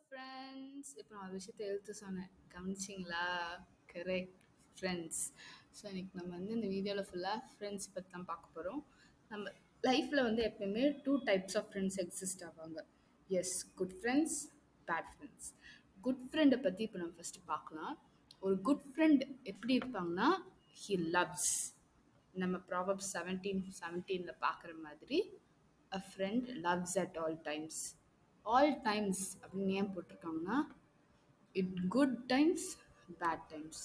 Friends. இப்போ நான் ஒரு விஷயத்த எடுத்து சொன்னேன், கவனிச்சிங்களா? Correct, friends. ஸோ இன்னைக்கு நம்ம வந்து இந்த வீடியோவில் ஃபுல்லாக ஃப்ரெண்ட்ஸ் பற்றி தான் பார்க்க போகிறோம். நம்ம லைஃப்பில் வந்து எப்பயுமே two types of friends exist ஆவாங்க. Yes, good friends, bad friends. Good ஃப்ரெண்டை பற்றி இப்போ நம்ம ஃபஸ்ட்டு பார்க்கலாம். ஒரு குட் ஃப்ரெண்ட் எப்படி இருப்பாங்கன்னா, ஹி லவ்ஸ். நம்ம ப்ராவப்ஸ் 17:17 பார்க்குற மாதிரி a friend loves at all times. All times அப்படின்னு ஏன் போட்டிருக்காங்கன்னா, it good times, bad times,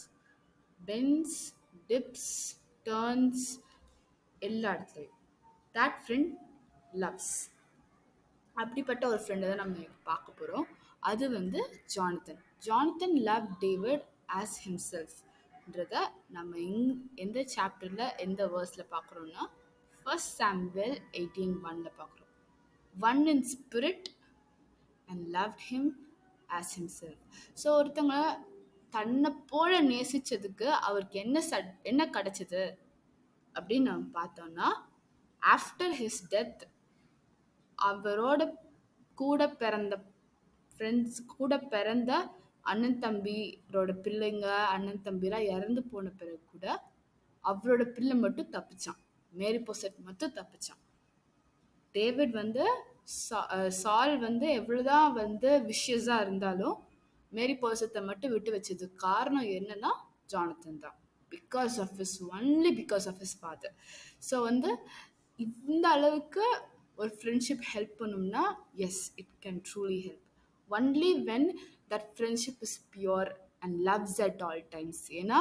bends, dips, turns, எல்லா இடத்துலையும் that friend loves. அப்படிப்பட்ட ஒரு ஃப்ரெண்டை தான் நம்ம பார்க்க போகிறோம். அது வந்து Jonathan. Jonathan love David as ஹிம்செல்ஃப்ன்றத நம்ம எந்த சாப்டரில் எந்த வேர்ஸில் பார்க்குறோன்னா, 1 Samuel 18:1 பார்க்குறோம். One in spirit and loved him as himself. So ஒருத்தவங்க தன்னை போல நேசித்ததுக்கு அவருக்கு என்ன கிடைச்சது அப்படின்னு நம்ம பார்த்தோம்னா, ஆஃப்டர் ஹிஸ் டெத் அவரோட கூட பிறந்த ஃப்ரெண்ட்ஸ், கூட பிறந்த அண்ணன் தம்பியோட பிள்ளைங்க, அண்ணன் தம்பிலாம் இறந்து போன பிறகு கூட அவரோட பிள்ளை மட்டும் தப்பிச்சான். மேரி போசட் மட்டும் தப்பிச்சான். டேவிட் வந்து சால் வந்து எவ்வளோதான் வந்து விஷயஸாக இருந்தாலும் மேரி போசத்தை மட்டும் விட்டு வச்சதுக்கு காரணம் என்னன்னா ஜானத்தன் தான். Only because of his father. So வந்து இந்த அளவுக்கு ஒரு ஃப்ரெண்ட்ஷிப் ஹெல்ப் பண்ணும்னா, yes, it can truly help. Only when that friendship is pure and loves at all times. ஏன்னா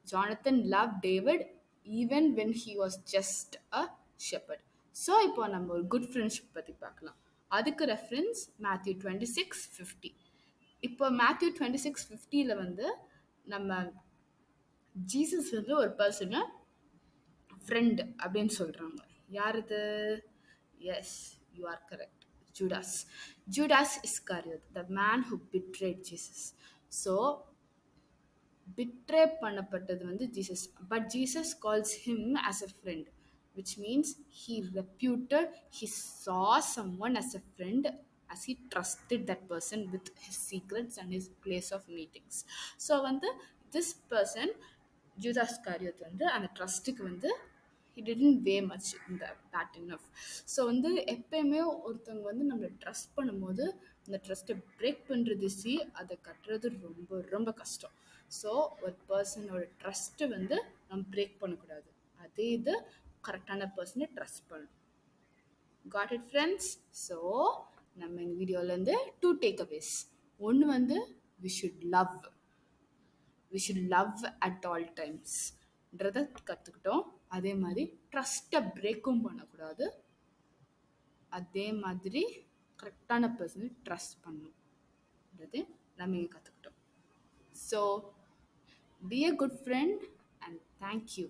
Jonathan love David even when he was just a shepherd. So இப்போ நம்ம ஒரு good friendship பற்றி பார்க்கலாம். அதுக்கு reference Matthew 26:50. இப்போ Matthew 26:50 வந்து நம்ம ஜீசஸ் வந்து ஒரு பர்சனை ஃப்ரெண்ட் அப்படின்னு சொல்கிறாங்க. யார் இது? Yes, you are correct, Judas. Judas Iscariot, the man who betrayed Jesus. So betray பண்ணப்பட்டது வந்து Jesus. But Jesus calls him as a friend, which means he saw someone as a friend as he trusted that person with his secrets and his place of meetings. So வந்து this person Judas காரியத் வந்து அந்த ட்ரஸ்ட்டுக்கு வந்து he didn't weigh much in that enough. So வந்து எப்பயுமே ஒருத்தவங்க வந்து நம்மளை trust பண்ணும்போது அந்த ட்ரஸ்ட்டை பிரேக் பண்ணுறது அதை கட்டுறது ரொம்ப ரொம்ப கஷ்டம். ஸோ ஒரு பர்சனோட ட்ரஸ்ட்டை வந்து நம்ம பிரேக் பண்ணக்கூடாது. அதே இது கரெக்டான பர்சனை ட்ரஸ்ட் பண்ணணும். Got it friends? ஸோ நம்ம இந்த வீடியோலேருந்து 2 டேக்அவேஸ். ஒன்று வந்து we should love at all டைம்ஸ்ன்றதை கற்றுக்கிட்டோம். அதே மாதிரி ட்ரஸ்ட்டை பிரேக்கும் பண்ணக்கூடாது. அதே மாதிரி கரெக்டான பர்சனை ட்ரஸ்ட் பண்ணணுன்றது நம்ம இங்கே கற்றுக்கிட்டோம். So be a good friend and thank you.